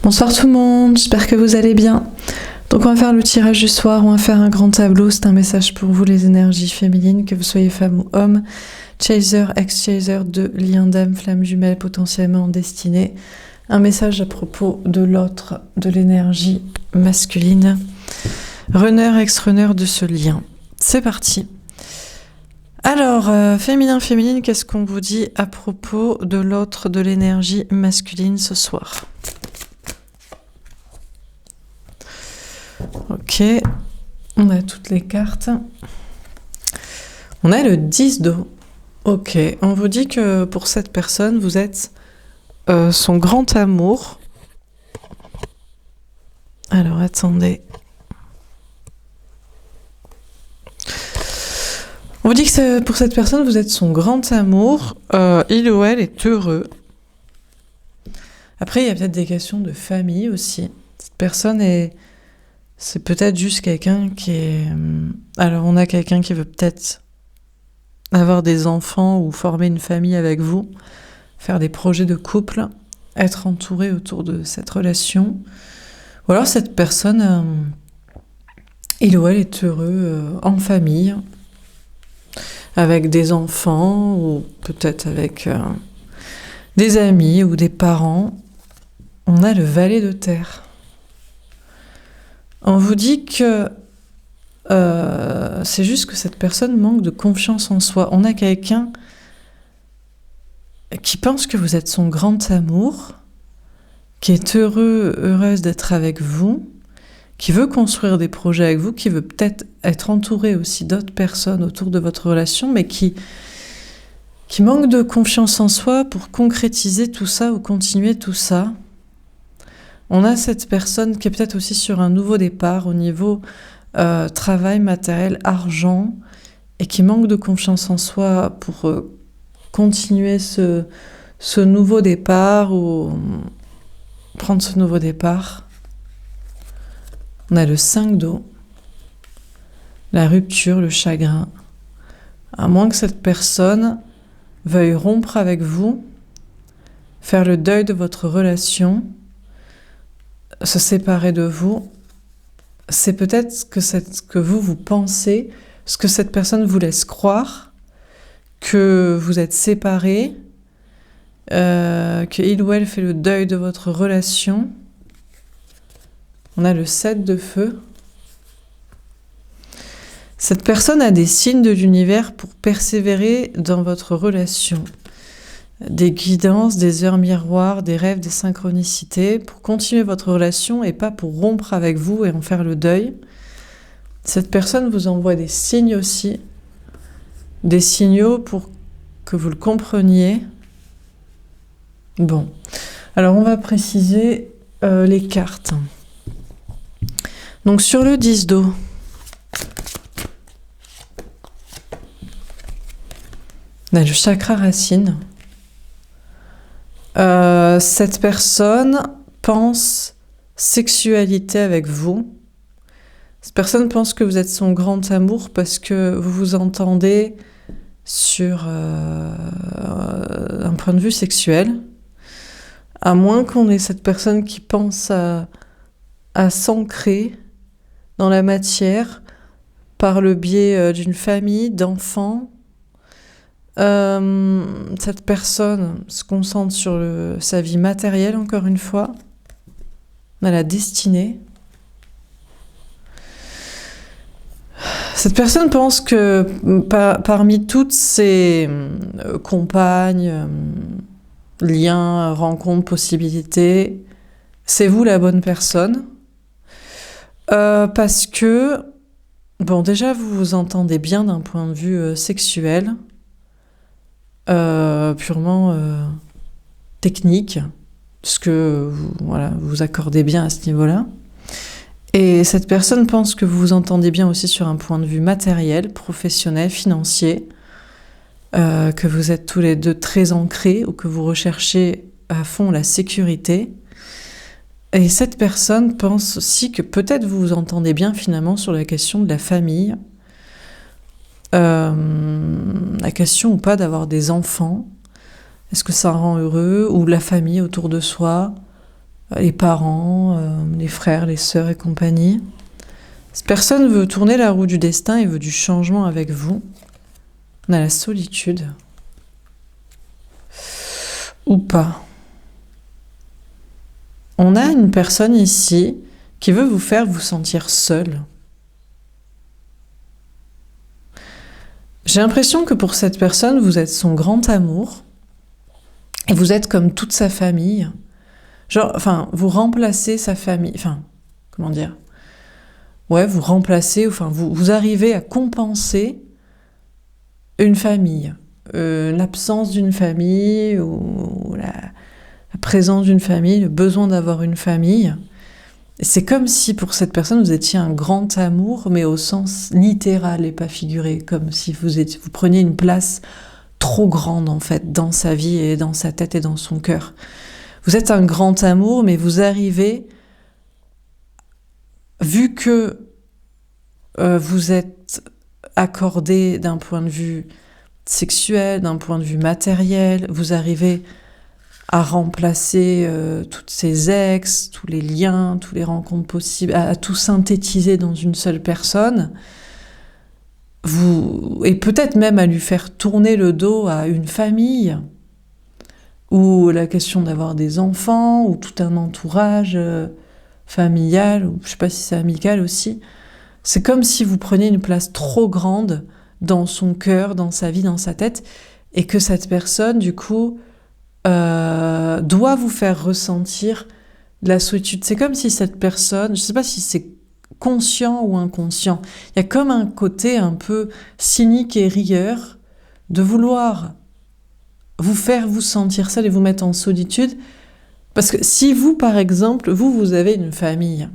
Bonsoir tout le monde, j'espère que vous allez bien. Donc on va faire le tirage du soir, on va faire un grand tableau, c'est un message pour vous les énergies féminines, que vous soyez femme ou homme, chaser, ex-chaser, de lien d'âme, flamme jumelle potentiellement destinée. Un message à propos de l'autre, de l'énergie masculine, runner, ex-runner de ce lien. C'est parti. Alors, féminin, qu'est-ce qu'on vous dit à propos de l'autre, de l'énergie masculine ce soir ? Ok, on a toutes les cartes. On a le 10 d'eau. Ok, on vous dit que pour cette personne, vous êtes son grand amour. Alors, attendez. On vous dit que pour cette personne, vous êtes son grand amour. Il ou elle est heureux. Après, il y a peut-être des questions de famille aussi. Cette personne c'est peut-être juste quelqu'un qui est... Alors, on a quelqu'un qui veut peut-être avoir des enfants ou former une famille avec vous, faire des projets de couple, être entouré autour de cette relation. Ou alors, cette personne, il ou elle est heureux en famille, avec des enfants ou peut-être avec des amis ou des parents. On a le valet de terre. On vous dit que c'est juste que cette personne manque de confiance en soi. On a quelqu'un qui pense que vous êtes son grand amour, qui est heureuse d'être avec vous, qui veut construire des projets avec vous, qui veut peut-être être entouré aussi d'autres personnes autour de votre relation, mais qui manque de confiance en soi pour concrétiser tout ça ou continuer tout ça. On a cette personne qui est peut-être aussi sur un nouveau départ au niveau travail, matériel, argent, et qui manque de confiance en soi pour continuer ce nouveau départ ou prendre ce nouveau départ. On a le 5 d'eau, la rupture, le chagrin. À moins que cette personne veuille rompre avec vous, faire le deuil de votre relation, se séparer de vous, c'est peut-être que vous pensez, ce que cette personne vous laisse croire, que vous êtes séparés, qu'il ou elle fait le deuil de votre relation. On a le 7 de feu. Cette personne a des signes de l'univers pour persévérer dans votre relation. Des guidances, des heures miroirs, des rêves, des synchronicités pour continuer votre relation et pas pour rompre avec vous et en faire le deuil. Cette personne vous envoie des signes aussi, des signaux pour que vous le compreniez. Bon, alors on va préciser les cartes. Donc sur le 10 d'eau, on a le chakra racine. Cette personne pense sexualité avec vous. Cette personne pense que vous êtes son grand amour parce que vous vous entendez sur un point de vue sexuel. À moins qu'on ait cette personne qui pense à s'ancrer dans la matière par le biais d'une famille, d'enfants. Cette personne se concentre sur sa vie matérielle, encore une fois. On a la destinée. Cette personne pense que parmi toutes ses compagnes, liens, rencontres, possibilités, c'est vous la bonne personne. Parce que, bon, déjà, vous vous entendez bien d'un point de vue sexuel. Purement technique, parce que vous accordez bien à ce niveau-là. Et cette personne pense que vous vous entendez bien aussi sur un point de vue matériel, professionnel, financier, que vous êtes tous les deux très ancrés ou que vous recherchez à fond la sécurité. Et cette personne pense aussi que peut-être vous vous entendez bien finalement sur la question de la famille, la question ou pas d'avoir des enfants, est-ce que ça rend heureux, ou la famille autour de soi, les parents, les frères, les sœurs et compagnie. Cette personne veut tourner la roue du destin et veut du changement avec vous. On a la solitude. Ou pas. On a une personne ici qui veut vous faire vous sentir seul. J'ai l'impression que pour cette personne, vous êtes son grand amour et vous êtes comme toute sa famille. Genre, enfin, vous remplacez sa famille. Enfin, comment dire ? Ouais, vous remplacez, enfin, vous arrivez à compenser une famille. L'absence d'une famille ou la présence d'une famille, le besoin d'avoir une famille. C'est comme si pour cette personne vous étiez un grand amour, mais au sens littéral et pas figuré, comme si vous preniez une place trop grande en fait dans sa vie et dans sa tête et dans son cœur. Vous êtes un grand amour, mais vous arrivez, vu que vous êtes accordé d'un point de vue sexuel, d'un point de vue matériel, vous arrivez à remplacer toutes ces ex, tous les liens, toutes les rencontres possibles, à tout synthétiser dans une seule personne, et peut-être même à lui faire tourner le dos à une famille, ou la question d'avoir des enfants, ou tout un entourage familial, ou je ne sais pas si c'est amical aussi. C'est comme si vous preniez une place trop grande dans son cœur, dans sa vie, dans sa tête, et que cette personne, du coup, doit vous faire ressentir de la solitude. C'est comme si cette personne, je ne sais pas si c'est conscient ou inconscient, il y a comme un côté un peu cynique et rieur de vouloir vous faire vous sentir seul et vous mettre en solitude. Parce que si vous, par exemple, vous avez une famille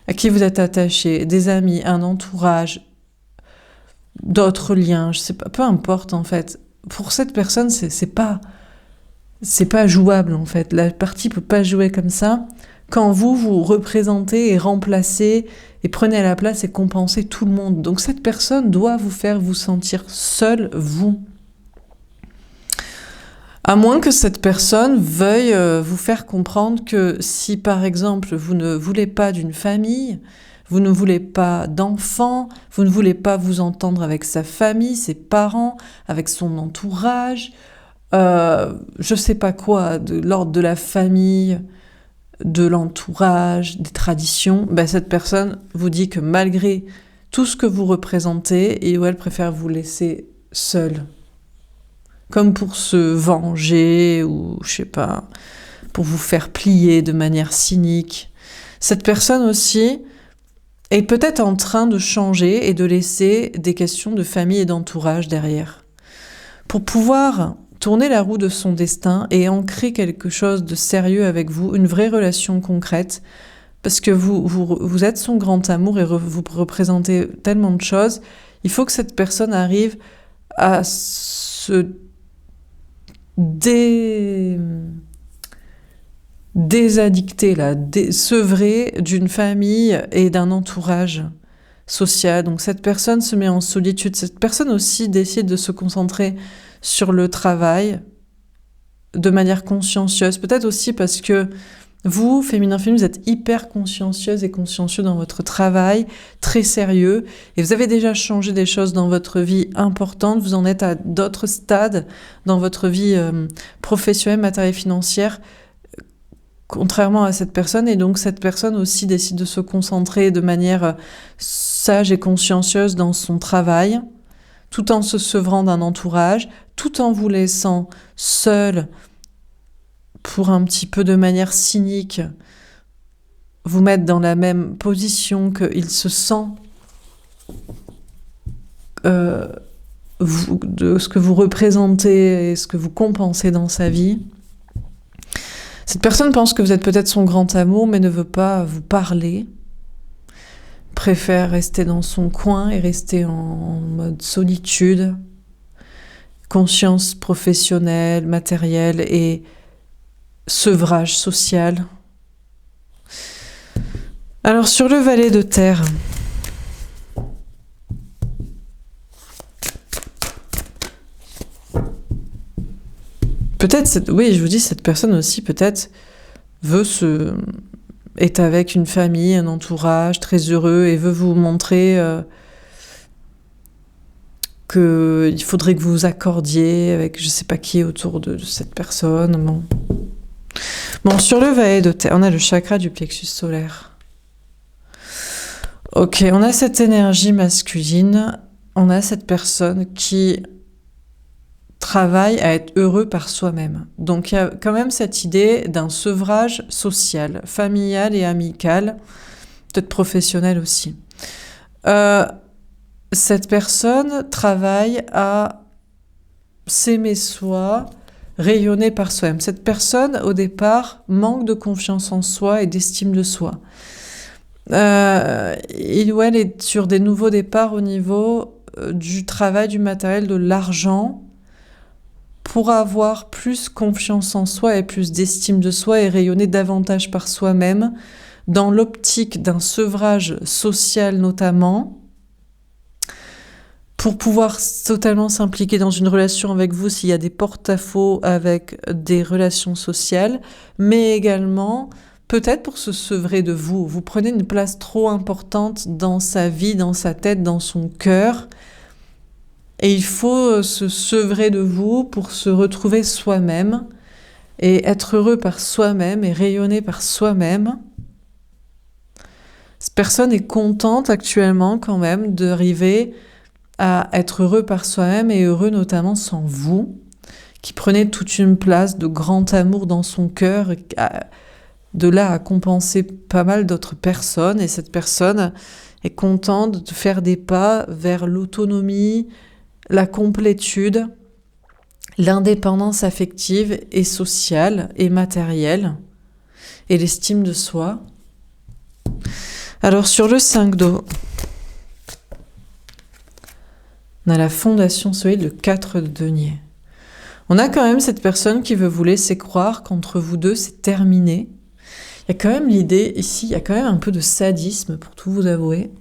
à qui vous êtes attaché, des amis, un entourage, d'autres liens, je sais pas, peu importe en fait. Pour cette personne, c'est pas jouable en fait. La partie peut pas jouer comme ça. Quand vous représentez et remplacez et prenez à la place et compensez tout le monde. Donc cette personne doit vous faire vous sentir seul, vous. À moins que cette personne veuille vous faire comprendre que si par exemple vous ne voulez pas d'une famille, vous ne voulez pas d'enfants, vous ne voulez pas vous entendre avec sa famille, ses parents, avec son entourage, je sais pas quoi, de l'ordre de la famille, de l'entourage, des traditions, ben cette personne vous dit que malgré tout ce que vous représentez, et où elle préfère vous laisser seul. Comme pour se venger, ou je sais pas, pour vous faire plier de manière cynique. Cette personne aussi est peut-être en train de changer et de laisser des questions de famille et d'entourage derrière. Pour pouvoir tourner la roue de son destin et ancrer quelque chose de sérieux avec vous, une vraie relation concrète, parce que vous êtes son grand amour et vous représentez tellement de choses, il faut que cette personne arrive à se désaddicter, sevrer d'une famille et d'un entourage social. Donc cette personne se met en solitude. Cette personne aussi décide de se concentrer sur le travail de manière consciencieuse. Peut-être aussi parce que vous, féminin, vous êtes hyper consciencieuse et consciencieux dans votre travail, très sérieux, et vous avez déjà changé des choses dans votre vie importantes, vous en êtes à d'autres stades dans votre vie professionnelle, matérielle, financière, contrairement à cette personne, et donc cette personne aussi décide de se concentrer de manière sage et consciencieuse dans son travail, tout en se sevrant d'un entourage, tout en vous laissant seul pour un petit peu de manière cynique vous mettre dans la même position qu'il se sent de ce que vous représentez et ce que vous compensez dans sa vie. Cette personne pense que vous êtes peut-être son grand amour, mais ne veut pas vous parler, préfère rester dans son coin et rester en mode solitude, conscience professionnelle, matérielle et sevrage social. Alors sur le valet de terre, peut-être, oui, je vous dis, cette personne aussi peut-être est avec une famille, un entourage très heureux et veut vous montrer qu'il faudrait que vous vous accordiez avec je sais pas qui autour de cette personne. Bon, sur le valet de terre, on a le chakra du plexus solaire. Ok, on a cette énergie masculine, on a cette personne qui travaille à être heureux par soi-même. Donc il y a quand même cette idée d'un sevrage social, familial et amical, peut-être professionnel aussi. Cette personne travaille à s'aimer soi, rayonner par soi-même. Cette personne, au départ, manque de confiance en soi et d'estime de soi. Il ou elle est sur des nouveaux départs au niveau du travail, du matériel, de l'argent, pour avoir plus confiance en soi et plus d'estime de soi et rayonner davantage par soi-même, dans l'optique d'un sevrage social notamment, pour pouvoir totalement s'impliquer dans une relation avec vous s'il y a des porte-à-faux avec des relations sociales, mais également peut-être pour se sevrer de vous. Vous prenez une place trop importante dans sa vie, dans sa tête, dans son cœur, et il faut se sevrer de vous pour se retrouver soi-même et être heureux par soi-même et rayonner par soi-même. Cette personne est contente actuellement quand même d'arriver à être heureux par soi-même et heureux notamment sans vous, qui prenez toute une place de grand amour dans son cœur, de là à compenser pas mal d'autres personnes, et cette personne est contente de faire des pas vers l'autonomie, la complétude, l'indépendance affective et sociale et matérielle, et l'estime de soi. Alors sur le 5 d'eau, on a la fondation solide, le 4 de denier. On a quand même cette personne qui veut vous laisser croire qu'entre vous deux, c'est terminé. Il y a quand même l'idée, ici, il y a quand même un peu de sadisme, pour tout vous avouer.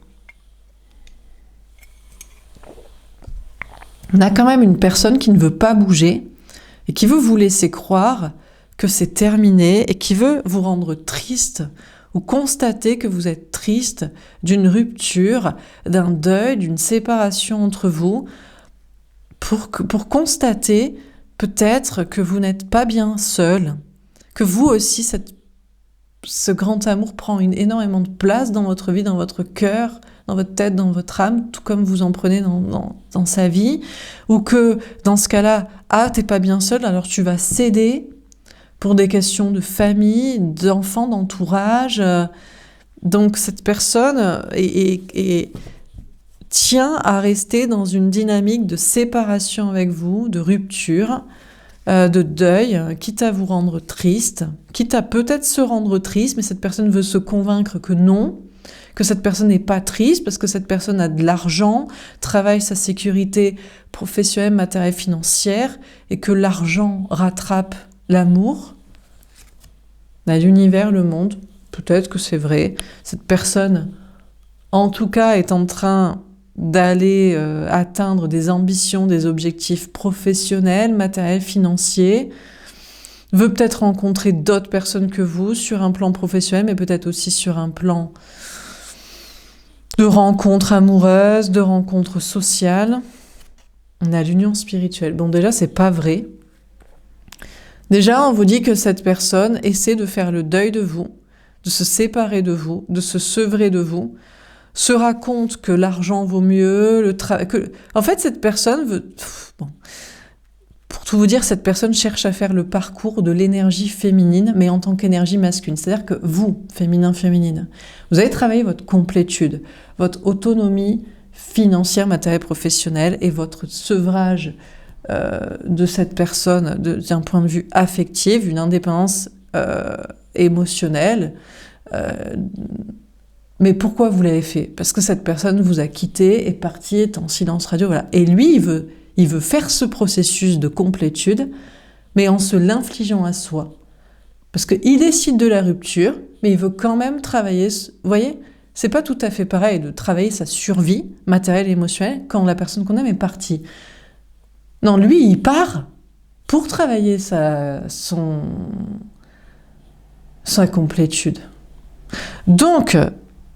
On a quand même une personne qui ne veut pas bouger et qui veut vous laisser croire que c'est terminé et qui veut vous rendre triste ou constater que vous êtes triste d'une rupture, d'un deuil, d'une séparation entre vous, pour constater peut-être que vous n'êtes pas bien seul, que vous aussi, ce grand amour prend énormément de place dans votre vie, dans votre cœur, dans votre tête, dans votre âme, tout comme vous en prenez dans sa vie, ou que dans ce cas-là, t'es pas bien seul, alors tu vas céder pour des questions de famille, d'enfants, d'entourage. Donc cette personne tient à rester dans une dynamique de séparation avec vous, de rupture, de deuil, quitte à vous rendre triste, quitte à peut-être se rendre triste, mais cette personne veut se convaincre que non, que cette personne n'est pas triste parce que cette personne a de l'argent, travaille sa sécurité professionnelle, matérielle, financière, et que l'argent rattrape l'amour. L'univers, le monde, peut-être que c'est vrai. Cette personne, en tout cas, est en train d'aller atteindre des ambitions, des objectifs professionnels, matériels, financiers, veut peut-être rencontrer d'autres personnes que vous sur un plan professionnel, mais peut-être aussi sur un plan de rencontres amoureuses, de rencontres sociales. On a l'union spirituelle. Bon, déjà, c'est pas vrai. Déjà, on vous dit que cette personne essaie de faire le deuil de vous, de se séparer de vous, de se sevrer de vous, se raconte que l'argent vaut mieux, en fait, cette personne veut... Bon. Pour tout vous dire, cette personne cherche à faire le parcours de l'énergie féminine, mais en tant qu'énergie masculine. C'est-à-dire que vous, féminin, féminine, vous avez travaillé votre complétude, votre autonomie financière, matérielle, professionnelle, et votre sevrage de cette personne d'un point de vue affectif, une indépendance émotionnelle. Mais pourquoi vous l'avez fait? Parce que cette personne vous a quitté, est partie, est en silence radio, voilà. Et lui, il veut faire ce processus de complétude, mais en se l'infligeant à soi. Parce qu'il décide de la rupture, mais il veut quand même travailler... Vous voyez, c'est pas tout à fait pareil de travailler sa survie matérielle et émotionnelle quand la personne qu'on aime est partie. Non, lui, il part pour travailler sa sa complétude. Donc,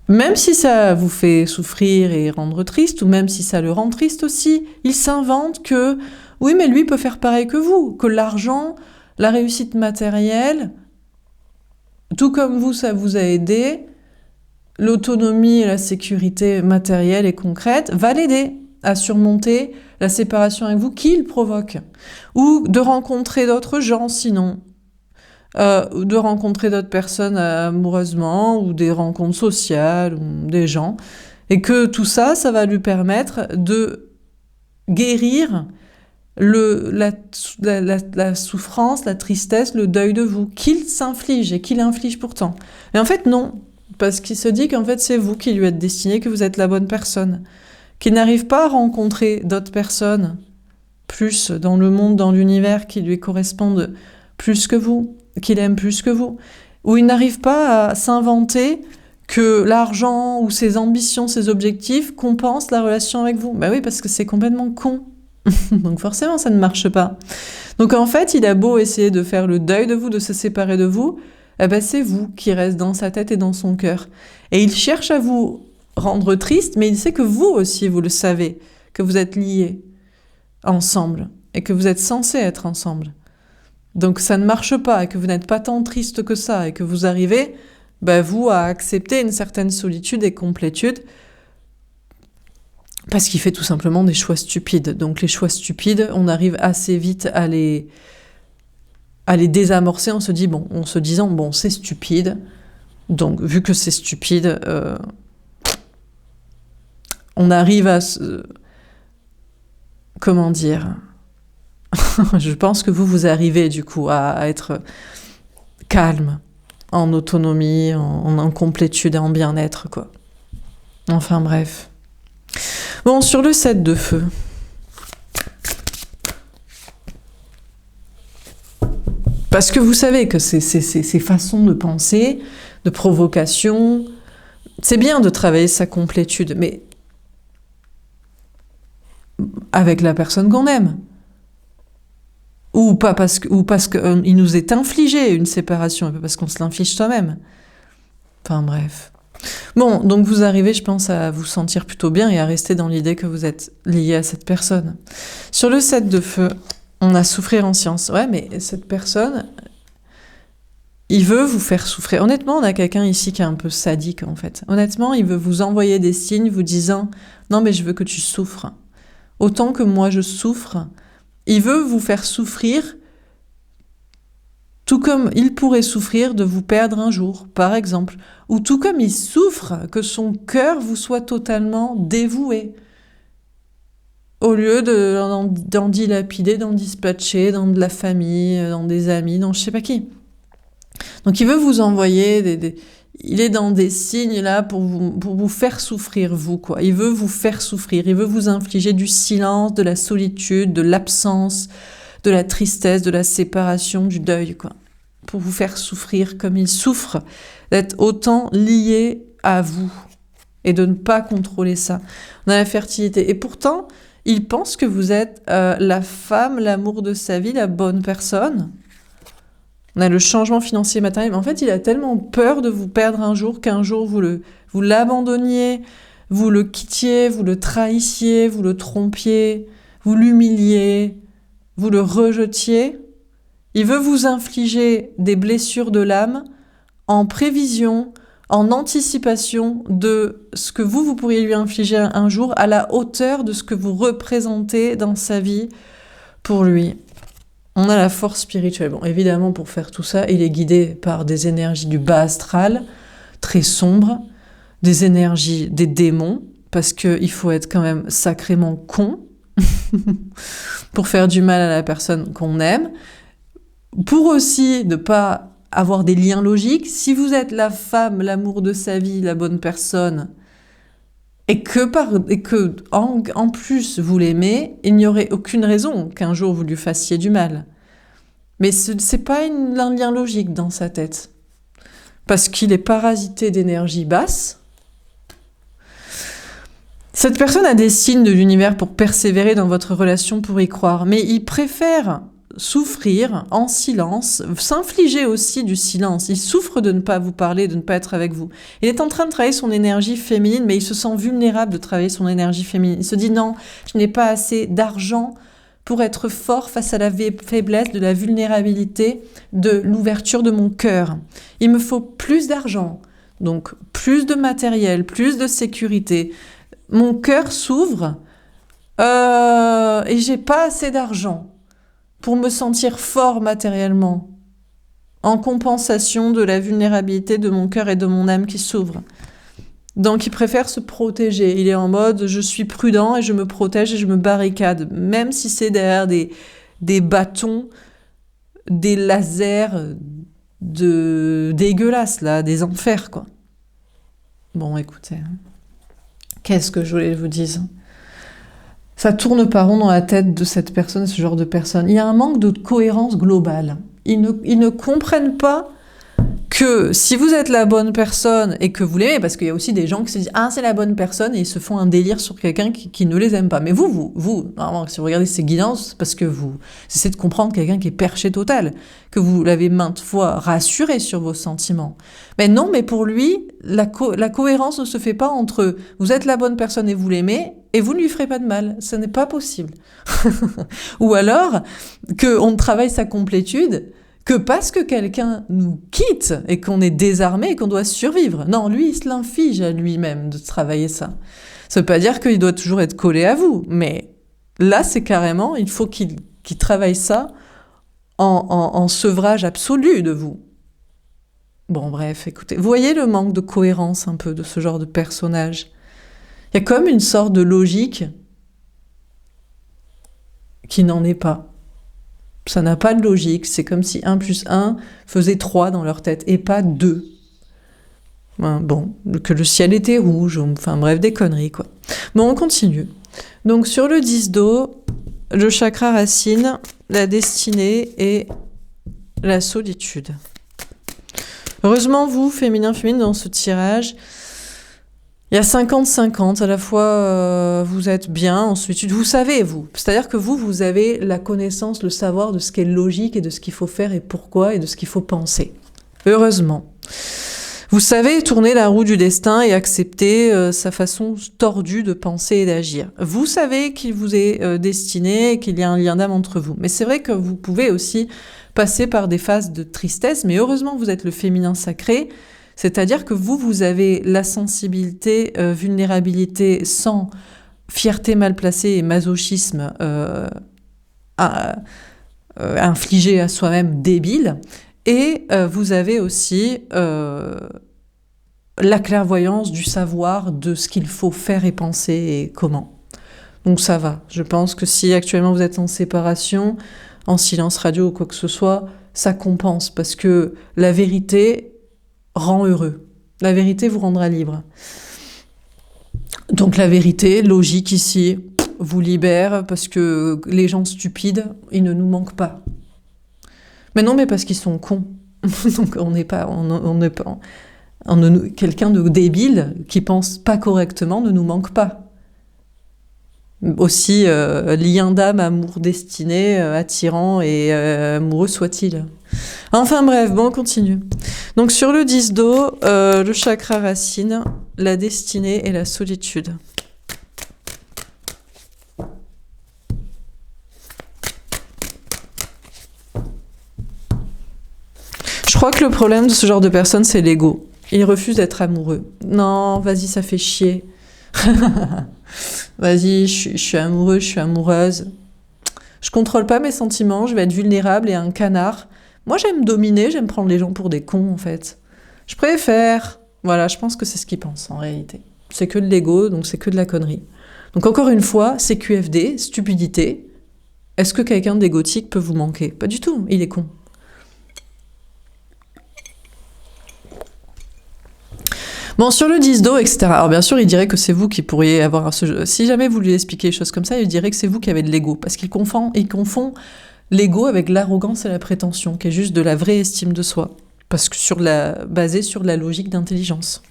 même si ça vous fait souffrir et rendre triste, ou même si ça le rend triste aussi, il s'invente que, oui, mais lui peut faire pareil que vous, que l'argent, la réussite matérielle, tout comme vous, ça vous a aidé, l'autonomie et la sécurité matérielle et concrète va l'aider à surmonter la séparation avec vous qu'il provoque. Ou de rencontrer d'autres gens sinon. De rencontrer d'autres personnes amoureusement, ou des rencontres sociales, ou des gens. Et que tout ça, ça va lui permettre de guérir la souffrance, la tristesse, le deuil de vous, qu'il s'inflige et qu'il inflige pourtant. Mais en fait, non. Parce qu'il se dit qu'en fait, c'est vous qui lui êtes destiné, que vous êtes la bonne personne. Qu'il n'arrive pas à rencontrer d'autres personnes, plus dans le monde, dans l'univers, qui lui correspondent plus que vous, qu'il aime plus que vous. Ou il n'arrive pas à s'inventer que l'argent ou ses ambitions, ses objectifs compensent la relation avec vous. Ben oui, parce que c'est complètement con. Donc forcément, ça ne marche pas. Donc en fait, il a beau essayer de faire le deuil de vous, de se séparer de vous, eh ben c'est vous qui reste dans sa tête et dans son cœur. Et il cherche à vous rendre triste, mais il sait que vous aussi, vous le savez, que vous êtes liés ensemble et que vous êtes censés être ensemble. Donc ça ne marche pas et que vous n'êtes pas tant triste que ça et que vous arrivez, ben vous, à accepter une certaine solitude et complétude parce qu'il fait tout simplement des choix stupides. Donc les choix stupides, on arrive assez vite à les désamorcer en se disant, bon, c'est stupide, donc vu que c'est stupide, on arrive à comment dire je pense que vous arrivez du coup à être calme, en autonomie, en complétude et en bien-être, quoi. Enfin bref. Bon, sur le 7 de feu. Parce que vous savez que ces façons de penser, de provocation, c'est bien de travailler sa complétude, mais avec la personne qu'on aime. Ou parce qu'il nous est infligé une séparation, et pas parce qu'on se l'inflige soi-même. Enfin bref. Bon, donc vous arrivez, je pense, à vous sentir plutôt bien et à rester dans l'idée que vous êtes lié à cette personne. Sur le 7 de feu, on a souffrir en silence. Ouais, mais cette personne, il veut vous faire souffrir. Honnêtement, on a quelqu'un ici qui est un peu sadique, en fait. Honnêtement, il veut vous envoyer des signes vous disant « Non, mais je veux que tu souffres. Autant que moi je souffre. » Il veut vous faire souffrir, tout comme il pourrait souffrir de vous perdre un jour, par exemple. Ou tout comme il souffre que son cœur vous soit totalement dévoué. Au lieu d'en dilapider, d'en dispatcher dans de la famille, dans des amis, dans je sais pas qui. Donc il veut vous envoyer il est dans des signes là pour vous faire souffrir, vous, quoi. Il veut vous faire souffrir, il veut vous infliger du silence, de la solitude, de l'absence, de la tristesse, de la séparation, du deuil, quoi. Pour vous faire souffrir comme il souffre, d'être autant lié à vous et de ne pas contrôler ça. On a la fertilité. Et pourtant, il pense que vous êtes la femme, l'amour de sa vie, la bonne personne. On a le changement financier matériel, mais en fait, il a tellement peur de vous perdre un jour qu'un jour vous l'abandonniez, vous le quittiez, vous le trahissiez, vous le trompiez, vous l'humiliez, vous le rejetiez. Il veut vous infliger des blessures de l'âme en prévision, en anticipation de ce que vous pourriez lui infliger un jour à la hauteur de ce que vous représentez dans sa vie pour lui. On a la force spirituelle. Bon, évidemment, pour faire tout ça, il est guidé par des énergies du bas astral, très sombres, des énergies des démons, parce qu'il faut être quand même sacrément con pour faire du mal à la personne qu'on aime, pour aussi ne pas avoir des liens logiques. Si vous êtes la femme, l'amour de sa vie, la bonne personne, et que en plus vous l'aimez, il n'y aurait aucune raison qu'un jour vous lui fassiez du mal. Mais c'est pas un lien logique dans sa tête. Parce qu'il est parasité d'énergie basse. Cette personne a des signes de l'univers pour persévérer dans votre relation, pour y croire. Mais il préfère souffrir en silence, s'infliger aussi du silence. Il souffre de ne pas vous parler, de ne pas être avec vous. Il est en train de travailler son énergie féminine, mais il se sent vulnérable de travailler son énergie féminine. Il se dit non, je n'ai pas assez d'argent pour être fort face à la faiblesse, de la vulnérabilité, de l'ouverture de mon cœur. Il me faut plus d'argent, donc plus de matériel, plus de sécurité. Mon cœur s'ouvre et j'ai pas assez d'argent pour me sentir fort matériellement, en compensation de la vulnérabilité de mon cœur et de mon âme qui s'ouvre. Donc il préfère se protéger. Il est en mode je suis prudent et je me protège et je me barricade, même si c'est derrière des bâtons, des lasers dégueulasses là, des enfers quoi. Bon écoutez, qu'est-ce que je voulais vous dire ? Ça tourne pas rond dans la tête de cette personne, ce genre de personne. Il y a un manque de cohérence globale. Ils ne comprennent pas que si vous êtes la bonne personne et que vous l'aimez, parce qu'il y a aussi des gens qui se disent « Ah, c'est la bonne personne » et ils se font un délire sur quelqu'un qui ne les aime pas. Mais vous, normalement, si vous regardez ces guidances, c'est parce que vous essayez de comprendre quelqu'un qui est perché total, que vous l'avez maintes fois rassuré sur vos sentiments. Mais non, mais pour lui, la cohérence ne se fait pas entre « Vous êtes la bonne personne et vous l'aimez » et vous ne lui ferez pas de mal. Ce n'est pas possible. Ou alors, qu'on travaille sa complétude, que parce que quelqu'un nous quitte et qu'on est désarmé et qu'on doit survivre. Non, lui, il se l'inflige à lui-même de travailler ça. Ça veut pas dire qu'il doit toujours être collé à vous, mais là, c'est carrément, il faut qu'il travaille ça en sevrage absolu de vous. Bon, bref, écoutez, vous voyez le manque de cohérence un peu de ce genre de personnage ? Il y a comme une sorte de logique qui n'en est pas. Ça n'a pas de logique, c'est comme si 1 + 1 faisait 3 dans leur tête, et pas 2. Bon, que le ciel était rouge, enfin bref, des conneries, quoi. Bon, on continue. Donc sur le 10 d'eau, le chakra racine, la destinée et la solitude. Heureusement, vous, féminin, dans ce tirage, il y a 50-50, à la fois vous êtes bien, ensuite vous savez, vous. C'est-à-dire que vous avez la connaissance, le savoir de ce qui est logique et de ce qu'il faut faire et pourquoi et de ce qu'il faut penser. Heureusement. Vous savez tourner la roue du destin et accepter sa façon tordue de penser et d'agir. Vous savez qu'il vous est destiné et qu'il y a un lien d'âme entre vous. Mais c'est vrai que vous pouvez aussi passer par des phases de tristesse, mais heureusement vous êtes le féminin sacré. C'est-à-dire que vous avez la sensibilité, vulnérabilité sans fierté mal placée et masochisme infligé à soi-même débile. Et vous avez aussi la clairvoyance du savoir de ce qu'il faut faire et penser et comment. Donc ça va. Je pense que si actuellement vous êtes en séparation, en silence radio ou quoi que ce soit, ça compense parce que la vérité rend heureux. La vérité vous rendra libre. Donc la vérité, logique ici, vous libère parce que les gens stupides, ils ne nous manquent pas. Mais non, mais parce qu'ils sont cons. Donc quelqu'un de débile qui pense pas correctement ne nous manque pas. Aussi lien d'âme, amour destiné, attirant et amoureux soit-il. Enfin bref, bon, on continue. Donc sur le 10 d'eau, le chakra racine, la destinée et la solitude. Je crois que le problème de ce genre de personne, c'est l'ego. Il refuse d'être amoureux. Non, vas-y, ça fait chier. Vas-y, je suis amoureux, je suis amoureuse. Je contrôle pas mes sentiments, je vais être vulnérable et un canard. Moi, j'aime dominer, j'aime prendre les gens pour des cons, en fait. Je préfère. Voilà, je pense que c'est ce qu'ils pensent, en réalité. C'est que de l'ego, donc c'est que de la connerie. Donc encore une fois, c'est QFD, stupidité. Est-ce que quelqu'un d'égotique peut vous manquer ? Pas du tout, il est con. Bon, sur le 10 d'eau, etc. Alors bien sûr, il dirait que c'est vous qui pourriez avoir ce... Si jamais vous lui expliquez des choses comme ça, il dirait que c'est vous qui avez de l'ego. Parce qu'il confond l'ego avec l'arrogance et la prétention, qui est juste de la vraie estime de soi. Parce que basée sur la logique d'intelligence.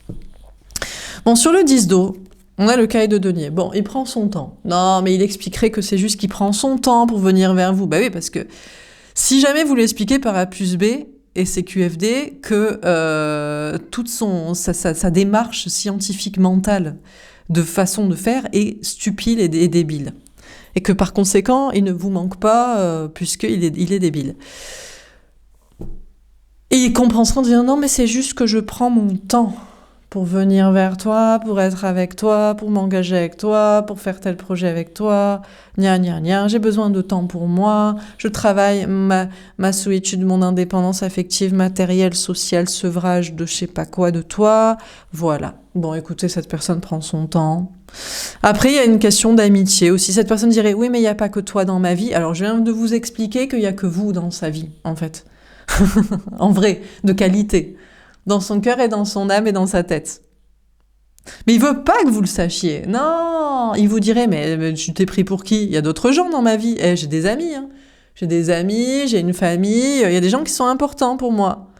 Bon, sur le 10 d'eau, on a le cahier de denier. Bon, il prend son temps. Non, mais il expliquerait que c'est juste qu'il prend son temps pour venir vers vous. Bah oui, parce que Si jamais vous lui expliquez par A plus B et CQFD que toute sa démarche scientifique mentale de façon de faire est stupide et débile. Et que par conséquent, il ne vous manque pas puisqu'il est débile. Et il comprendra en disant non, mais c'est juste que je prends mon temps pour venir vers toi, pour être avec toi, pour m'engager avec toi, pour faire tel projet avec toi, j'ai besoin de temps pour moi, je travaille ma solitude, mon indépendance affective, matérielle, sociale, sevrage de je sais pas quoi de toi, voilà. Bon, écoutez, cette personne prend son temps. Après, il y a une question d'amitié aussi. Cette personne dirait, oui, mais il n'y a pas que toi dans ma vie. Alors, je viens de vous expliquer qu'il n'y a que vous dans sa vie, en fait. En vrai, de qualité. Dans son cœur et dans son âme et dans sa tête. Mais il veut pas que vous le sachiez. Non, il vous dirait, mais tu t'es pris pour qui? Il y a d'autres gens dans ma vie. J'ai des amis, hein. J'ai des amis, j'ai une famille. Il y a des gens qui sont importants pour moi.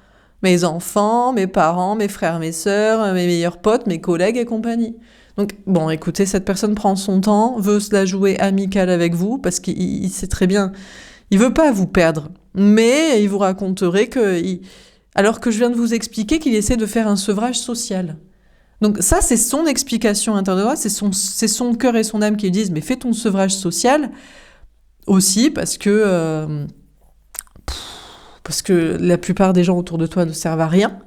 Mes enfants, mes parents, mes frères, mes sœurs, mes meilleurs potes, mes collègues et compagnie. Donc, bon, écoutez, cette personne prend son temps, veut se la jouer amicale avec vous, parce qu'il sait très bien, il veut pas vous perdre. Mais il vous raconterait alors que je viens de vous expliquer qu'il essaie de faire un sevrage social. Donc ça, c'est son explication intérieure, c'est son cœur et son âme qui lui disent, mais fais ton sevrage social aussi, parce que la plupart des gens autour de toi ne servent à rien,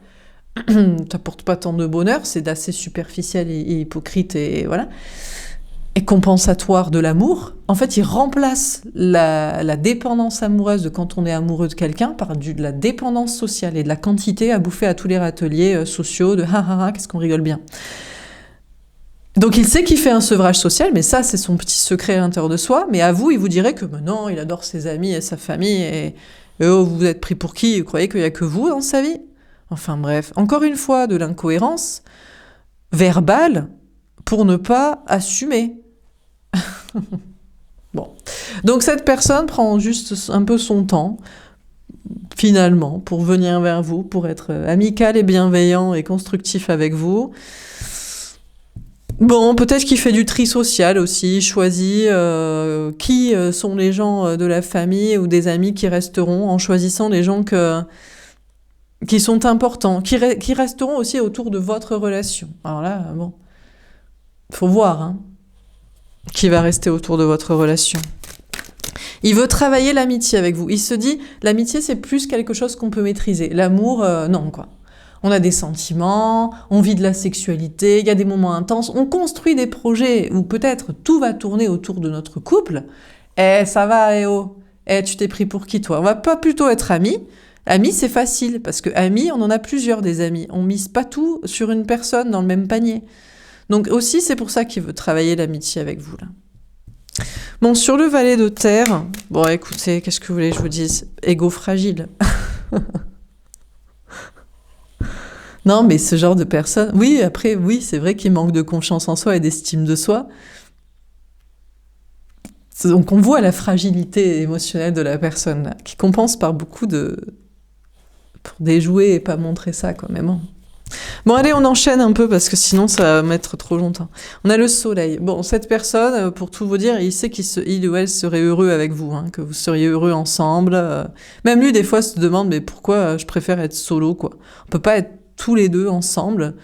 t'apportent pas tant de bonheur, c'est d'assez superficiel et hypocrite et voilà, et compensatoire de l'amour. En fait, il remplace la dépendance amoureuse de quand on est amoureux de quelqu'un par de la dépendance sociale et de la quantité à bouffer à tous les râteliers sociaux de qu'est-ce qu'on rigole bien. Donc il sait qu'il fait un sevrage social, mais ça c'est son petit secret à l'intérieur de soi, mais à vous il vous dirait que non, il adore ses amis et sa famille, et vous vous êtes pris pour qui? Vous croyez qu'il n'y a que vous dans sa vie? Enfin bref, encore une fois de l'incohérence verbale pour ne pas assumer. Bon. Donc cette personne prend juste un peu son temps, finalement, pour venir vers vous, pour être amical et bienveillant et constructif avec vous. Bon, peut-être qu'il fait du tri social aussi, choisit qui sont les gens de la famille ou des amis qui resteront, en choisissant les gens qui sont importants, qui resteront aussi autour de votre relation. Alors là, bon, faut voir, hein, qui va rester autour de votre relation. Il veut travailler l'amitié avec vous. Il se dit, l'amitié, c'est plus quelque chose qu'on peut maîtriser. L'amour, non, quoi. On a des sentiments, on vit de la sexualité, il y a des moments intenses, on construit des projets où peut-être tout va tourner autour de notre couple. Ça va, tu t'es pris pour qui, toi? On va pas plutôt être amis. Amis, c'est facile, parce que amis, on en a plusieurs des amis. On mise pas tout sur une personne dans le même panier. Donc aussi, c'est pour ça qu'il veut travailler l'amitié avec vous, là. Bon, sur le valet de terre, bon, écoutez, qu'est-ce que vous voulez que je vous dise? Égo fragile. Non, mais ce genre de personne, oui, après, oui, c'est vrai qu'il manque de confiance en soi et d'estime de soi. Donc on voit la fragilité émotionnelle de la personne, là, qui compense par beaucoup pour déjouer et pas montrer ça, quoi, même. Bon, allez, on enchaîne un peu, parce que sinon, ça va mettre trop longtemps. On a le soleil. Bon, cette personne, pour tout vous dire, il sait qu'il ou elle serait heureux avec vous, hein, que vous seriez heureux ensemble. Même lui, des fois, se demande, mais pourquoi je préfère être solo, quoi. On peut pas être tous les deux ensemble,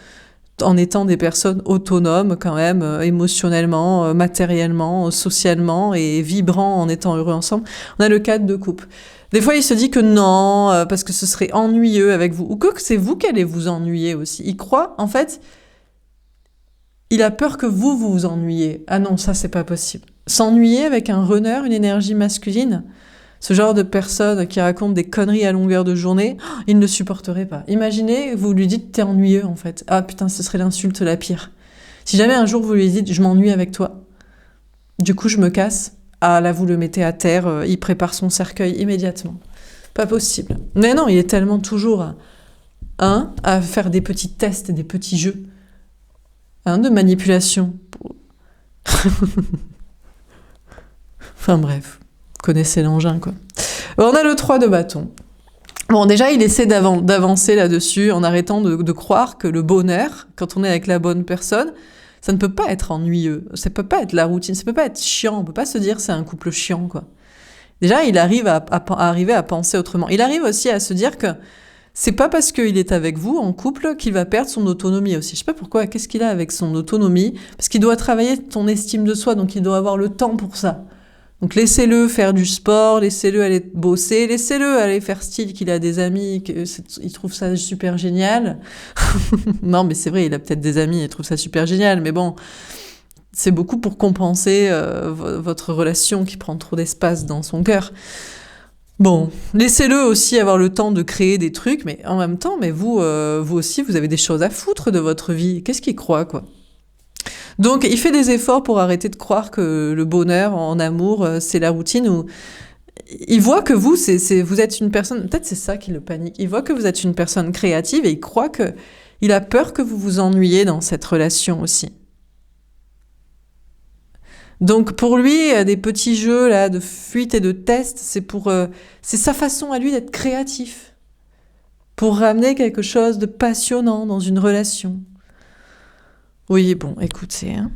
en étant des personnes autonomes quand même, émotionnellement, matériellement, socialement, et vibrants en étant heureux ensemble. On a le 4 de coupe. Des fois, il se dit que non, parce que ce serait ennuyeux avec vous, ou que c'est vous qui allez vous ennuyer aussi. Il croit, en fait, il a peur que vous vous ennuyez. Ah non, ça, c'est pas possible. S'ennuyer avec un runner, une énergie masculine, ce genre de personne qui raconte des conneries à longueur de journée, il ne le supporterait pas. Imaginez, vous lui dites, t'es ennuyeux, en fait. Ah putain, ce serait l'insulte la pire. Si jamais un jour vous lui dites, je m'ennuie avec toi, du coup je me casse, ah là vous le mettez à terre, il prépare son cercueil immédiatement. Pas possible. Mais non, il est tellement toujours à faire des petits tests et des petits jeux de manipulation. Enfin bref. Connaissez l'engin, quoi. On a le 3 de bâton. Bon, déjà, il essaie d'avancer là-dessus en arrêtant de croire que le bonheur, quand on est avec la bonne personne, ça ne peut pas être ennuyeux, ça peut pas être la routine, ça peut pas être chiant, on peut pas se dire c'est un couple chiant, quoi. Déjà, il arrive à arriver à penser autrement. Il arrive aussi à se dire que c'est pas parce qu'il est avec vous en couple qu'il va perdre son autonomie aussi. Je sais pas pourquoi, qu'est-ce qu'il a avec son autonomie? Parce qu'il doit travailler ton estime de soi, donc il doit avoir le temps pour ça. Donc laissez-le faire du sport, laissez-le aller bosser, laissez-le aller faire style qu'il a des amis, qu'il trouve ça super génial. Non, mais c'est vrai, il a peut-être des amis, il trouve ça super génial, mais bon, c'est beaucoup pour compenser votre relation qui prend trop d'espace dans son cœur. Bon, laissez-le aussi avoir le temps de créer des trucs, mais en même temps, mais vous aussi, vous avez des choses à foutre de votre vie. Qu'est-ce qu'il croit, quoi? Donc, il fait des efforts pour arrêter de croire que le bonheur en amour, c'est la routine. Ou il voit que vous, vous êtes une personne. Peut-être c'est ça qui le panique. Il voit que vous êtes une personne créative et il croit que il a peur que vous vous ennuyiez dans cette relation aussi. Donc pour lui, des petits jeux là de fuite et de test, c'est sa façon à lui d'être créatif pour ramener quelque chose de passionnant dans une relation. Oui, bon, écoutez, hein.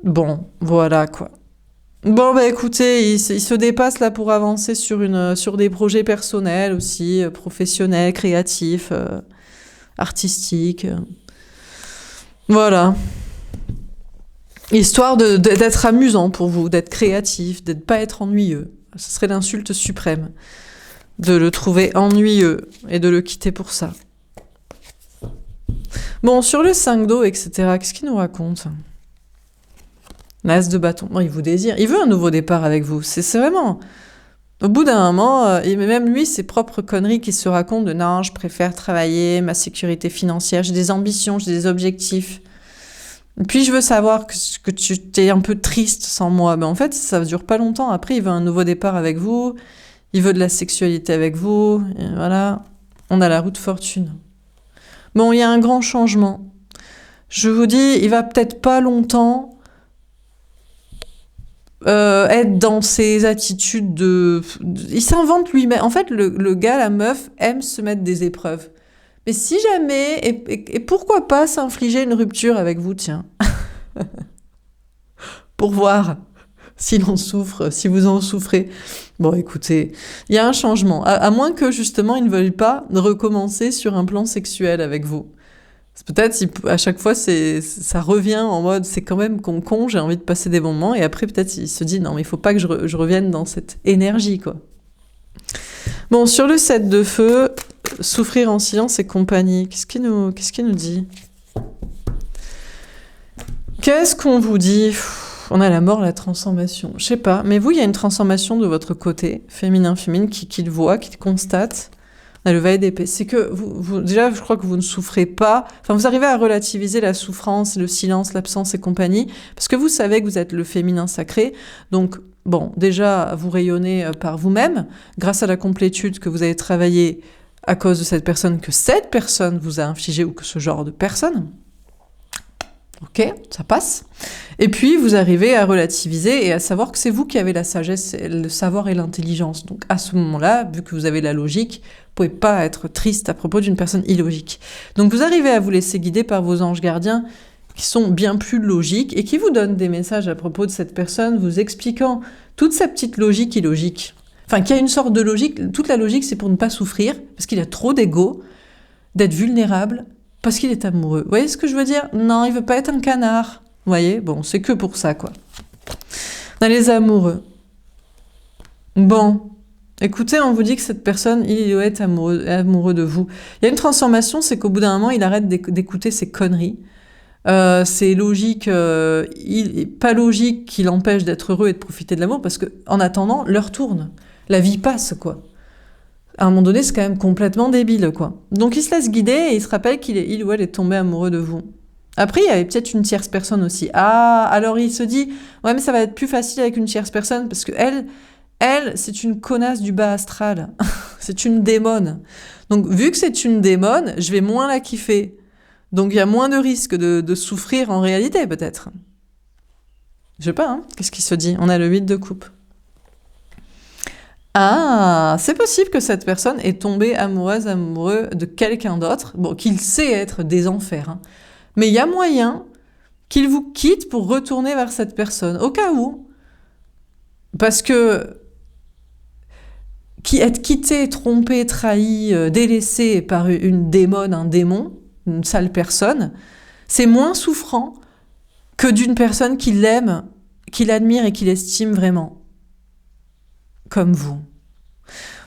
Bon, voilà quoi. Bon, bah écoutez, il se dépasse là pour avancer sur des projets personnels aussi, professionnels, créatifs, artistiques. Voilà. Histoire d'être amusant pour vous, d'être créatif, de ne pas être ennuyeux. Ce serait l'insulte suprême. De le trouver ennuyeux et de le quitter pour ça. Bon, sur le 5 d'eau, etc., qu'est-ce qu'il nous raconte? L'as de bâton. Bon, il vous désire. Il veut un nouveau départ avec vous. C'est vraiment... Au bout d'un moment, même lui, ses propres conneries qui se racontent de non, je préfère travailler, ma sécurité financière, j'ai des ambitions, j'ai des objectifs. Puis je veux savoir que tu es un peu triste sans moi. Mais en fait, ça dure pas longtemps. Après, il veut un nouveau départ avec vous. Il veut de la sexualité avec vous. Et voilà. On a la roue de fortune. Bon, il y a un grand changement. Je vous dis, il va peut-être pas longtemps être dans ses attitudes il s'invente lui-même. En fait, le gars, la meuf, aime se mettre des épreuves. Mais si jamais, et pourquoi pas s'infliger une rupture avec vous, tiens. Pour voir s'il en souffre, si vous en souffrez. Bon, écoutez, il y a un changement. À moins que, justement, il ne veuille pas recommencer sur un plan sexuel avec vous. Peut-être, à chaque fois, ça revient en mode, c'est quand même con, j'ai envie de passer des bons moments. Et après, peut-être, il se dit, non, mais il faut pas que je revienne dans cette énergie, quoi. Bon, sur le 7 de feu, souffrir en silence et compagnie. Qu'est-ce qu'il nous dit? Qu'est-ce qu'on vous dit? On a la mort, la transformation. Je sais pas, mais vous, il y a une transformation de votre côté, féminin, qui le voit, qui le constate. On a le valet d'épée. C'est que déjà, je crois que vous ne souffrez pas. Enfin, vous arrivez à relativiser la souffrance, le silence, l'absence et compagnie, parce que vous savez que vous êtes le féminin sacré. Donc, bon, déjà, vous rayonnez par vous-même, grâce à la complétude que vous avez travaillée à cause de cette personne, que cette personne vous a infligé, ou que ce genre de personne. Ok, ça passe. Et puis, vous arrivez à relativiser et à savoir que c'est vous qui avez la sagesse, le savoir et l'intelligence. Donc, à ce moment-là, vu que vous avez la logique, vous pouvez pas être triste à propos d'une personne illogique. Donc, vous arrivez à vous laisser guider par vos anges gardiens qui sont bien plus logiques et qui vous donnent des messages à propos de cette personne, vous expliquant toute sa petite logique illogique. Enfin, qu'il y a une sorte de logique. Toute la logique, c'est pour ne pas souffrir, parce qu'il a trop d'ego, d'être vulnérable, parce qu'il est amoureux. Vous voyez ce que je veux dire? Non, il veut pas être un canard. Vous voyez? Bon, c'est que pour ça, quoi. On a les amoureux. Bon. Écoutez, on vous dit que cette personne, il doit être amoureux de vous. Il y a une transformation, c'est qu'au bout d'un moment, il arrête d'écouter ses conneries. C'est logique, pas logique qu'il empêche d'être heureux et de profiter de l'amour, parce que en attendant, l'heure tourne. La vie passe, quoi. À un moment donné, c'est quand même complètement débile, quoi. Donc il se laisse guider et il se rappelle il ou elle est tombé amoureux de vous. Après, il y avait peut-être une tierce personne aussi. Ah, alors il se dit, ouais, mais ça va être plus facile avec une tierce personne, parce que elle, c'est une connasse du bas astral. C'est une démone. Donc, vu que c'est une démone, je vais moins la kiffer. Donc, il y a moins de risque de souffrir en réalité, peut-être. Je sais pas, hein. Qu'est-ce qui se dit? On a le 8 de coupe. Ah, c'est possible que cette personne est tombée amoureux de quelqu'un d'autre, bon, qu'il sait être des enfers, hein. Mais il y a moyen qu'il vous quitte pour retourner vers cette personne, au cas où. Parce que être quitté, trompé, trahi, délaissé par une démone, un démon, une sale personne, c'est moins souffrant que d'une personne qui l'aime, qui l'admire et qui l'estime vraiment. Comme vous.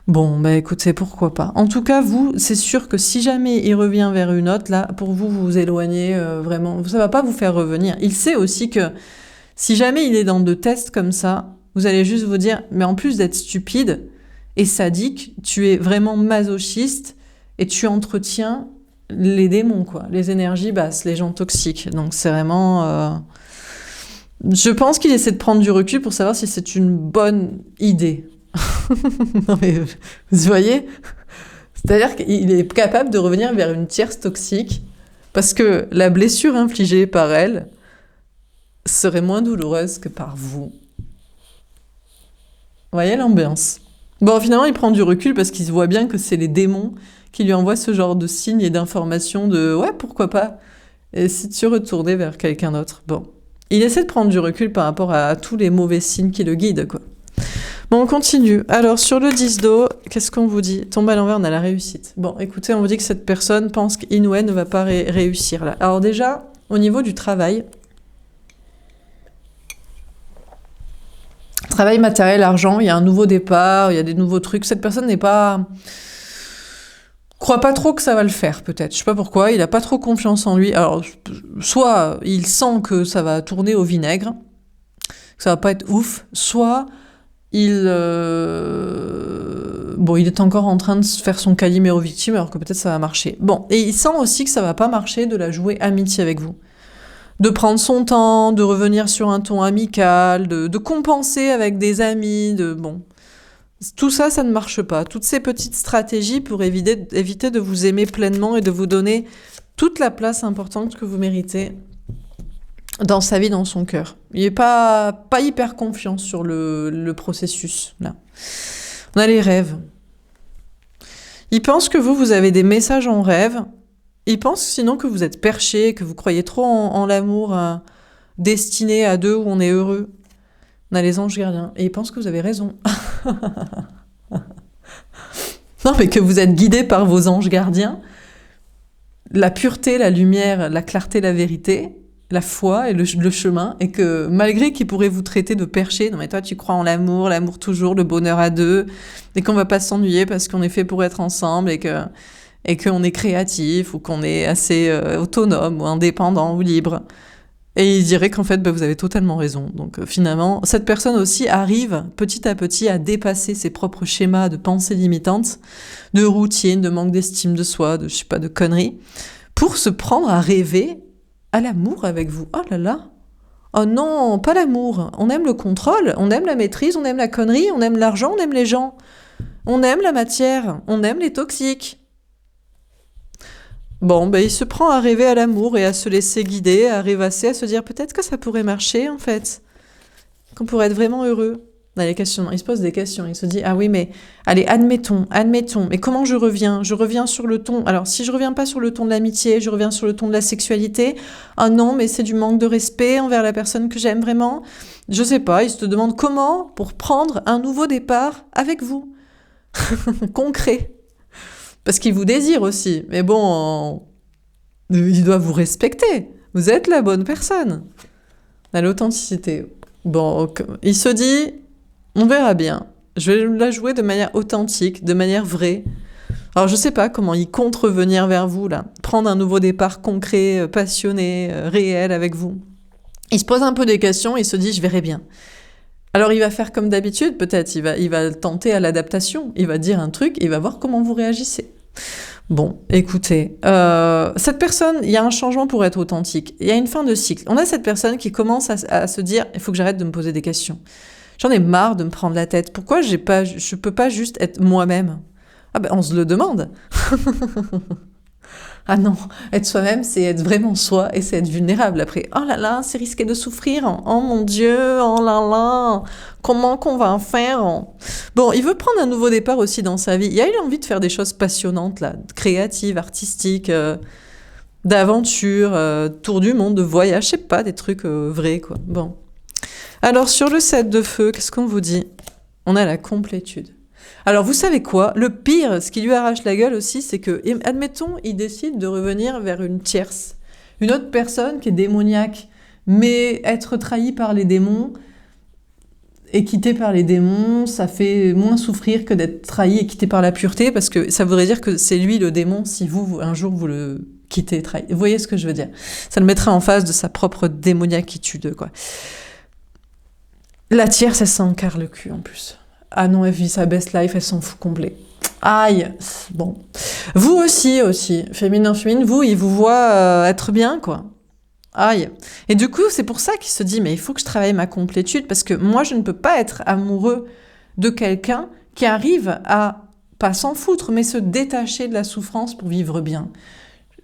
Bon, bah écoutez, pourquoi pas. En tout cas, vous, c'est sûr que si jamais il revient vers une autre, là, pour vous, vous vous éloignez vraiment. Ça va pas vous faire revenir. Il sait aussi que si jamais il est dans de tests comme ça, vous allez juste vous dire, mais en plus d'être stupide et sadique, tu es vraiment masochiste et tu entretiens les démons, quoi, les énergies basses, les gens toxiques. Donc c'est vraiment... Je pense qu'il essaie de prendre du recul pour savoir si c'est une bonne idée. Non mais vous voyez, c'est-à-dire qu'il est capable de revenir vers une tierce toxique parce que la blessure infligée par elle serait moins douloureuse que par vous. Vous voyez l'ambiance. Bon, finalement, il prend du recul parce qu'il voit bien que c'est les démons qui lui envoient ce genre de signes et d'informations de « ouais, pourquoi pas ?» et si tu retournais vers quelqu'un d'autre. Bon, il essaie de prendre du recul par rapport à tous les mauvais signes qui le guident, quoi. Bon, on continue. Alors, sur le 10 d'eau, qu'est-ce qu'on vous dit? Tombe à l'envers, on a la réussite. Bon, écoutez, on vous dit que cette personne pense qu'Inoue ne va pas réussir là. Alors déjà, au niveau du travail matériel, argent, il y a un nouveau départ, il y a des nouveaux trucs. Cette personne n'est pas... croit pas trop que ça va le faire, peut-être. Je sais pas pourquoi, il a pas trop confiance en lui. Alors, soit il sent que ça va tourner au vinaigre, que ça va pas être ouf, soit... il est encore en train de faire son Calimero victime, alors que peut-être ça va marcher. Bon, et il sent aussi que ça va pas marcher de la jouer amitié avec vous. De prendre son temps, de revenir sur un ton amical, de compenser avec des amis, bon. Tout ça, ça ne marche pas. Toutes ces petites stratégies pour éviter de vous aimer pleinement et de vous donner toute la place importante que vous méritez dans sa vie, dans son cœur. Il n'est pas hyper confiant sur le processus, là. On a les rêves. Il pense que vous avez des messages en rêve. Il pense sinon que vous êtes perché, que vous croyez trop en l'amour destiné à deux où on est heureux. On a les anges gardiens. Et il pense que vous avez raison. Non, mais que vous êtes guidé par vos anges gardiens. La pureté, la lumière, la clarté, la vérité, la foi et le chemin, et que malgré qu'ils pourraient vous traiter de perché, non mais toi tu crois en l'amour toujours, le bonheur à deux, et qu'on va pas s'ennuyer parce qu'on est fait pour être ensemble, et qu'on est créatif, ou qu'on est assez autonome, ou indépendant, ou libre. Et il dirait qu'en fait, vous avez totalement raison. Donc finalement, cette personne aussi arrive petit à petit à dépasser ses propres schémas de pensée limitantes, de routine, de manque d'estime de soi, de je sais pas, de conneries, pour se prendre à rêver à l'amour avec vous. Oh là là! Oh non, pas l'amour. On aime le contrôle, on aime la maîtrise, on aime la connerie, on aime l'argent, on aime les gens. On aime la matière, on aime les toxiques. Bon, il se prend à rêver à l'amour et à se laisser guider, à rêvasser, à se dire peut-être que ça pourrait marcher en fait, qu'on pourrait être vraiment heureux. Il se pose des questions, il se dit ah oui mais allez admettons, mais comment je reviens sur le ton, alors si je reviens pas sur le ton de l'amitié, je reviens sur le ton de la sexualité, ah non mais c'est du manque de respect envers la personne que j'aime vraiment, je sais pas, il se demande comment pour prendre un nouveau départ avec vous, concret. Parce qu'il vous désire aussi. Mais bon, il doit vous respecter. Vous êtes la bonne personne. À l'authenticité. Bon, il se dit, on verra bien. Je vais la jouer de manière authentique, de manière vraie. Alors, je sais pas comment il compte revenir vers vous, là. Prendre un nouveau départ concret, passionné, réel avec vous. Il se pose un peu des questions, il se dit, je verrai bien. Alors il va faire comme d'habitude, peut-être, il va tenter à l'adaptation, il va dire un truc, il va voir comment vous réagissez. Bon, écoutez, cette personne, il y a un changement pour être authentique, il y a une fin de cycle. On a cette personne qui commence à se dire, il faut que j'arrête de me poser des questions. J'en ai marre de me prendre la tête, pourquoi je peux pas juste être moi-même? Ah on se le demande. Ah non, être soi-même, c'est être vraiment soi et c'est être vulnérable après. Oh là là, c'est risqué de souffrir. Oh mon Dieu, oh là là, comment qu'on va en faire? Bon, il veut prendre un nouveau départ aussi dans sa vie. Il a eu envie de faire des choses passionnantes, là, créatives, artistiques, d'aventure, tour du monde, de voyage, je sais pas, des trucs vrais, quoi. Bon. Alors, sur le 7 de feu, qu'est-ce qu'on vous dit? On a la complétude. Alors, vous savez quoi? Le pire, ce qui lui arrache la gueule aussi, c'est que, admettons, il décide de revenir vers une tierce, une autre personne qui est démoniaque, mais être trahi par les démons et quitté par les démons, ça fait moins souffrir que d'être trahi et quitté par la pureté, parce que ça voudrait dire que c'est lui le démon si vous, un jour, vous le quittez, trahi. Vous voyez ce que je veux dire? Ça le mettrait en face de sa propre démoniaquitude, quoi. La tierce, elle s'en carre le cul, en plus. Ah non, elle vit sa best life, elle s'en fout complet. Aïe, bon. Vous aussi, féminin, vous, il vous voit être bien, quoi. Aïe. Et du coup, c'est pour ça qu'il se dit, mais il faut que je travaille ma complétude, parce que moi, je ne peux pas être amoureux de quelqu'un qui arrive à, pas s'en foutre, mais se détacher de la souffrance pour vivre bien.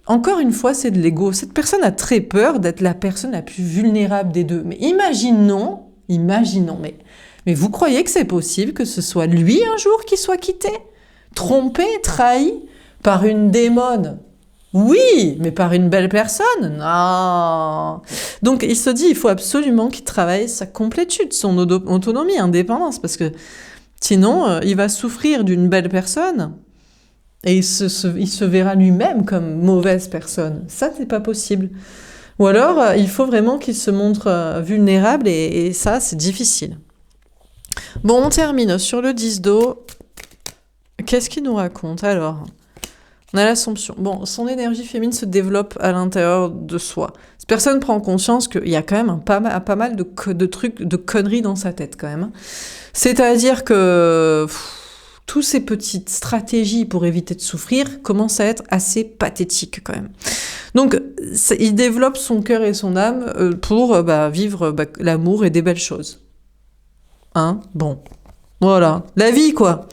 Encore une fois, c'est de l'ego. Cette personne a très peur d'être la personne la plus vulnérable des deux. Mais imaginons, mais vous croyez que c'est possible que ce soit lui un jour qui soit quitté, trompé, trahi par une démone? Oui, mais par une belle personne? Non. Donc il se dit, il faut absolument qu'il travaille sa complétude, son autonomie, indépendance, parce que sinon, il va souffrir d'une belle personne et il se verra lui-même comme mauvaise personne. Ça, c'est pas possible. Ou alors, il faut vraiment qu'il se montre vulnérable et ça, c'est difficile. Bon, on termine sur le 10 d'eau. Qu'est-ce qu'il nous raconte? Alors, on a l'Assomption. Bon, son énergie féminine se développe à l'intérieur de soi. Cette personne prend conscience qu'il y a quand même pas mal de trucs, de conneries dans sa tête quand même. C'est-à-dire que toutes ces petites stratégies pour éviter de souffrir commencent à être assez pathétiques quand même. Donc, il développe son cœur et son âme pour vivre l'amour et des belles choses. Hein? Bon. Voilà. La vie, quoi.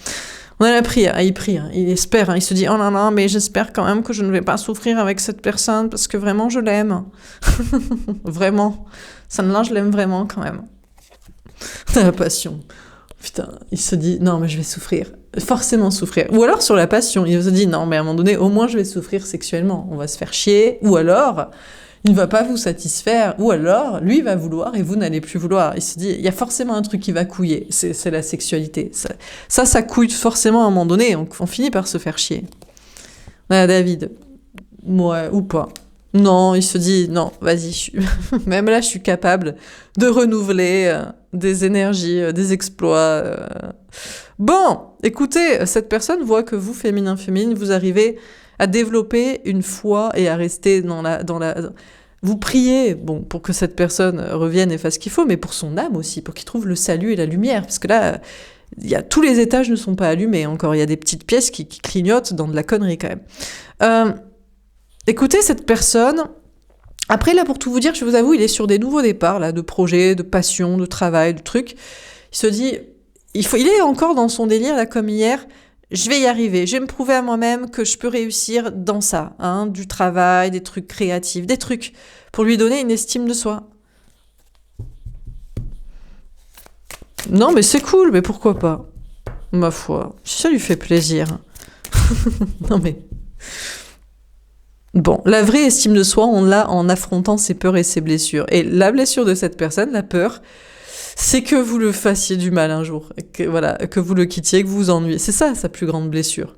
On a la prière. Il prie, il espère. Il se dit, oh là là, mais j'espère quand même que je ne vais pas souffrir avec cette personne parce que vraiment, je l'aime. Vraiment. Celle-là, je l'aime vraiment quand même. La passion. Putain, il se dit, non, mais je vais souffrir. Forcément souffrir. Ou alors sur la passion, il se dit, non, mais à un moment donné, au moins je vais souffrir sexuellement. On va se faire chier. Ou alors, il ne va pas vous satisfaire. Ou alors, lui va vouloir et vous n'allez plus vouloir. Il se dit, il y a forcément un truc qui va couiller. C'est la sexualité. Ça couille forcément à un moment donné. On finit par se faire chier. Voilà, David. Ouais, ou pas. Non, il se dit, non, vas-y, même là, je suis capable de renouveler des énergies, des exploits. Bon, écoutez, cette personne voit que vous, féminin, vous arrivez à développer une foi et à rester vous priez, bon, pour que cette personne revienne et fasse ce qu'il faut, mais pour son âme aussi, pour qu'il trouve le salut et la lumière, parce que là, tous les étages ne sont pas allumés encore, il y a des petites pièces qui clignotent dans de la connerie quand même. Écoutez, cette personne, après là, pour tout vous dire, je vous avoue, il est sur des nouveaux départs, là, de projets, de passion, de travail, de trucs. Il se dit, il est encore dans son délire, là, comme hier, je vais y arriver, je vais me prouver à moi-même que je peux réussir dans ça, hein, du travail, des trucs créatifs, des trucs pour lui donner une estime de soi. Non, mais c'est cool, mais pourquoi pas? Ma foi, si ça lui fait plaisir. Non mais... Bon, la vraie estime de soi, on l'a en affrontant ses peurs et ses blessures. Et la blessure de cette personne, la peur, c'est que vous le fassiez du mal un jour, que vous le quittiez, que vous vous ennuyiez. C'est ça, sa plus grande blessure.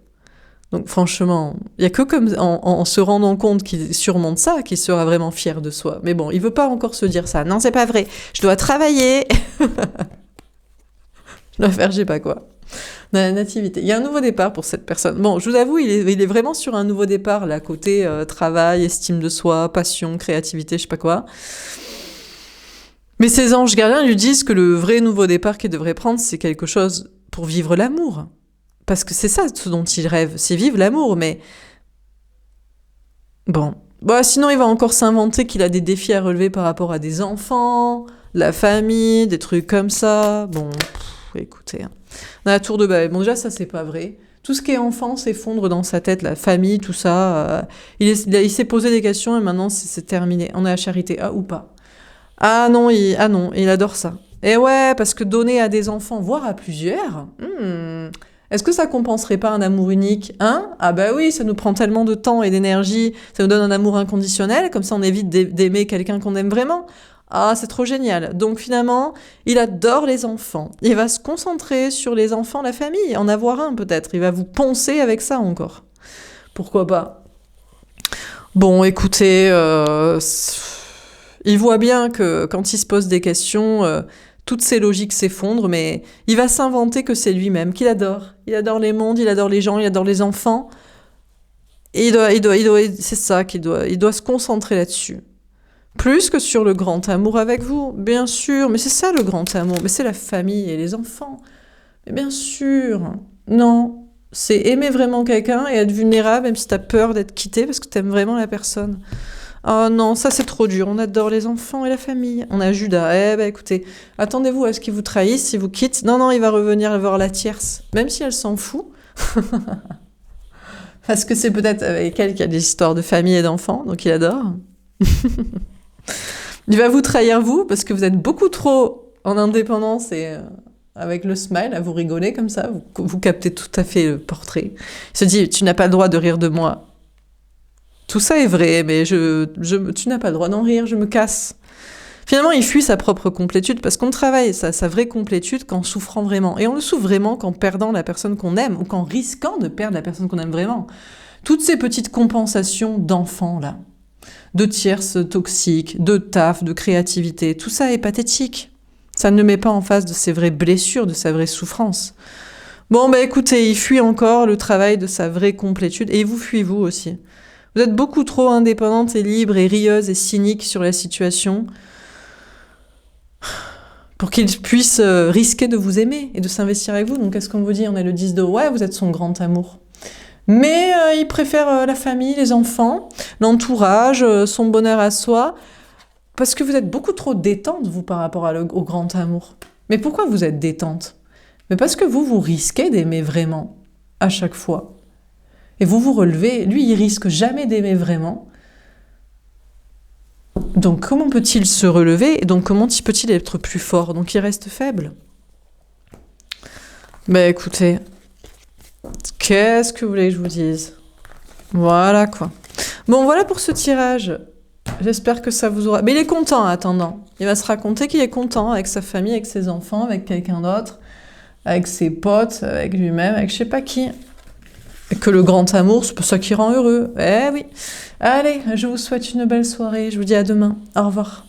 Donc franchement, il n'y a que comme en se rendant compte qu'il surmonte ça, qu'il sera vraiment fier de soi. Mais bon, il veut pas encore se dire ça. Non, c'est pas vrai. Je dois travailler. Je dois faire je sais pas quoi. La nativité. Il y a un nouveau départ pour cette personne. Bon, je vous avoue, il est vraiment sur un nouveau départ, là, côté travail, estime de soi, passion, créativité, je sais pas quoi. Mais ces anges gardiens lui disent que le vrai nouveau départ qu'il devrait prendre, c'est quelque chose pour vivre l'amour. Parce que c'est ça ce dont il rêve, c'est vivre l'amour, mais... Bon, sinon il va encore s'inventer qu'il a des défis à relever par rapport à des enfants, la famille, des trucs comme ça. Bon, écoutez... On a la tour de Babel. Bon, déjà, ça, c'est pas vrai. Tout ce qui est enfant s'effondre dans sa tête, la famille, tout ça. Il s'est posé des questions et maintenant, c'est terminé. On est à Charité. Ah, ou pas. Ah non, il adore ça. Et ouais, parce que donner à des enfants, voire à plusieurs, est-ce que ça compenserait pas un amour unique, hein? Ah bah oui, ça nous prend tellement de temps et d'énergie, ça nous donne un amour inconditionnel, comme ça on évite d'aimer quelqu'un qu'on aime vraiment. Ah, c'est trop génial. Donc finalement, il adore les enfants. Il va se concentrer sur les enfants, la famille, en avoir un peut-être. Il va vous poncer avec ça encore. Pourquoi pas? Bon, écoutez, il voit bien que quand il se pose des questions, toutes ses logiques s'effondrent, mais il va s'inventer que c'est lui-même, qu'il adore. Il adore les mondes, il adore les gens, il adore les enfants. Et c'est ça il doit se concentrer là-dessus. Plus que sur le grand amour avec vous, bien sûr. Mais c'est ça le grand amour. Mais c'est la famille et les enfants. Mais bien sûr. Non. C'est aimer vraiment quelqu'un et être vulnérable, même si t'as peur d'être quitté parce que t'aimes vraiment la personne. Oh non, ça c'est trop dur. On adore les enfants et la famille. On a Judas. Eh ben écoutez, attendez-vous à ce qu'il vous trahisse, s'il vous quitte. Non, non, il va revenir voir la tierce. Même si elle s'en fout. Parce que c'est peut-être avec elle qu'il y a des histoires de famille et d'enfants, donc il adore. Il va vous trahir vous, parce que vous êtes beaucoup trop en indépendance et avec le smile, à vous rigoler comme ça, vous captez tout à fait le portrait. Il se dit, tu n'as pas le droit de rire de moi. Tout ça est vrai, mais tu n'as pas le droit d'en rire, je me casse. Finalement, il fuit sa propre complétude, parce qu'on travaille sa vraie complétude qu'en souffrant vraiment. Et on le souffre vraiment qu'en perdant la personne qu'on aime, ou qu'en risquant de perdre la personne qu'on aime vraiment. Toutes ces petites compensations d'enfants, là, de tierces toxiques, de taf, de créativité, tout ça est pathétique. Ça ne le met pas en face de ses vraies blessures, de sa vraie souffrance. Bon, bah écoutez, il fuit encore le travail de sa vraie complétude, et vous fuit vous aussi. Vous êtes beaucoup trop indépendante et libre et rieuse et cynique sur la situation pour qu'il puisse risquer de vous aimer et de s'investir avec vous. Donc qu'est-ce qu'on vous dit? On a le 10 de ouais, vous êtes son grand amour. Mais il préfère la famille, les enfants, l'entourage, son bonheur à soi, parce que vous êtes beaucoup trop détente, vous, par rapport au grand amour. Mais pourquoi vous êtes détente? Mais parce que vous risquez d'aimer vraiment, à chaque fois. Et vous relevez. Lui, il risque jamais d'aimer vraiment. Donc comment peut-il se relever? Et donc comment peut-il être plus fort? Donc il reste faible. Ben écoutez, qu'est-ce que vous voulez que je vous dise? Voilà quoi. Bon, voilà pour ce tirage. J'espère que ça vous aura... Mais il est content en attendant. Il va se raconter qu'il est content avec sa famille, avec ses enfants, avec quelqu'un d'autre, avec ses potes, avec lui-même, avec je sais pas qui. Et que le grand amour, c'est pour ça qui rend heureux. Eh oui. Allez, je vous souhaite une belle soirée. Je vous dis à demain. Au revoir.